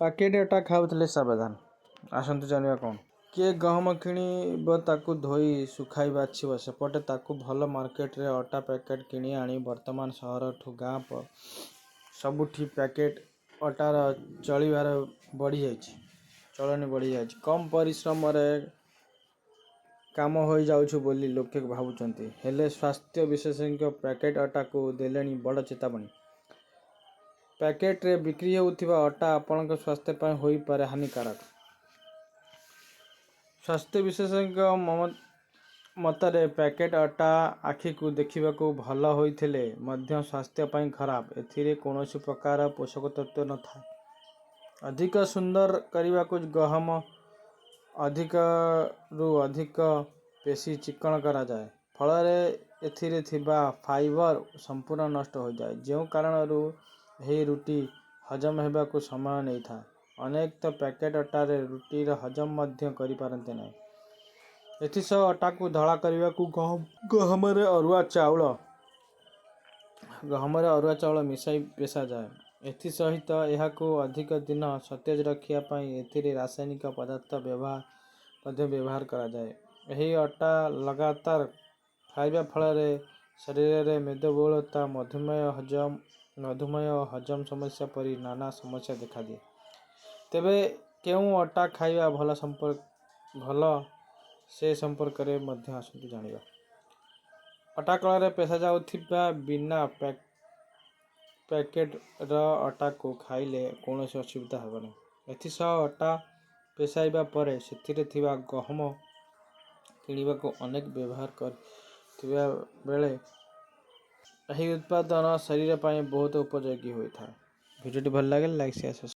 Packet ଅଟା ଖାଉଥିଲେ ସାବଧାନ। ଆସନ୍ତୁ ଜାଣିବା କ'ଣ। କିଏ ଗହମ କିଣିବ ତାକୁ ଧୋଇ ଶୁଖାଇ ବାଛିବ, ସେପଟେ ତାକୁ ଭଲ ମାର୍କେଟରେ ଅଟା ପ୍ୟାକେଟ୍ କିଣି ଆଣି ବର୍ତ୍ତମାନ ସହରଠୁ ଗାଁ ସବୁଠି ପ୍ୟାକେଟ୍ ଅଟାର ଚଳଣି ବଢ଼ିଯାଇଛି। କମ୍ ପରିଶ୍ରମରେ କାମ ହୋଇଯାଉଛି ବୋଲି ଲୋକେ ଭାବୁଛନ୍ତି। ହେଲେ ସ୍ୱାସ୍ଥ୍ୟ ବିଶେଷଜ୍ଞ ପ୍ୟାକେଟ୍ ଅଟାକୁ ଦେଲେଣି ବଡ଼ ଚେତାବନୀ। ପ୍ୟାକେଟ୍ରେ ବିକ୍ରି ହେଉଥିବା ଅଟା ଆପଣଙ୍କ ସ୍ୱାସ୍ଥ୍ୟ ପାଇଁ ହୋଇପାରେ ହାନିକାରକ। ସ୍ୱାସ୍ଥ୍ୟ ବିଶେଷଜ୍ଞଙ୍କ ମତରେ ପ୍ୟାକେଟ୍ ଅଟା ଆଖିକୁ ଦେଖିବାକୁ ଭଲ ହୋଇଥିଲେ ମଧ୍ୟ ସ୍ୱାସ୍ଥ୍ୟ ପାଇଁ ଖରାପ। ଏଥିରେ କୌଣସି ପ୍ରକାର ପୋଷକ ତତ୍ତ୍ୱ ନଥାଏ। ଅଧିକ ସୁନ୍ଦର କରିବାକୁ ଗହମ ଅଧିକରୁ ଅଧିକ ପେଶି ଚିକ୍କଣ କରାଯାଏ। ଫଳରେ ଏଥିରେ ଥିବା ଫାଇବର ସମ୍ପୂର୍ଣ୍ଣ ନଷ୍ଟ ହୋଇଯାଏ, ଯେଉଁ କାରଣରୁ ଏହି ରୁଟି ହଜମ ହେବାକୁ ସମୟ ନେଇଥାଏ। ଅନେକ ତ ପ୍ୟାକେଟ୍ ଅଟାରେ ରୁଟିର ହଜମ ମଧ୍ୟ କରିପାରନ୍ତି ନାହିଁ। ଏଥିସହ ଅଟାକୁ ଧଳା କରିବାକୁ ଗହମରେ ଅରୁଆ ଚାଉଳ ମିଶାଇ ପେଷାଯାଏ। ଏଥିସହିତ ଏହାକୁ ଅଧିକ ଦିନ ସତେଜ ରଖିବା ପାଇଁ ଏଥିରେ ରାସାୟନିକ ପଦାର୍ଥ ମଧ୍ୟ ବ୍ୟବହାର କରାଯାଏ। ଏହି ଅଟା ଲଗାତାର ଖାଇବା ଫଳରେ ଶରୀରରେ ମେଦବହୁଳତା, ମଧୁମେହ ଓ ହଜମ ସମସ୍ୟା ପରି ନାନା ସମସ୍ୟା ଦେଖାଦିଏ। ତେବେ କେଉଁ ଅଟା ଖାଇବା ଭଲ ସେ ସମ୍ପର୍କରେ ମଧ୍ୟ ଆସନ୍ତୁ ଜାଣିବା। ଅଟା କଳରେ ପେଷାଯାଉଥିବା ବିନା ପ୍ୟାକେଟ୍ର ଅଟାକୁ ଖାଇଲେ କୌଣସି ଅସୁବିଧା ହେବ ନାହିଁ। ଏଥିସହ ଅଟା ପେଷାଇବା ପରେ ସେଥିରେ ଥିବା ଗହମ କିଣିବାକୁ ଅନେକ ବ୍ୟବହାର କରୁଥିବା ବେଳେ ଏହି ଉତ୍ପାଦନ ଶରୀର ପାଇଁ ବହୁତ ଉପଯୋଗୀ ହୋଇଥାଏ। ଭିଡ଼ିଓଟି ଭଲ ଲାଗିଲେ ଲାଇକ୍, ସେୟାର, ସବସ୍କ୍ରାଇବ୍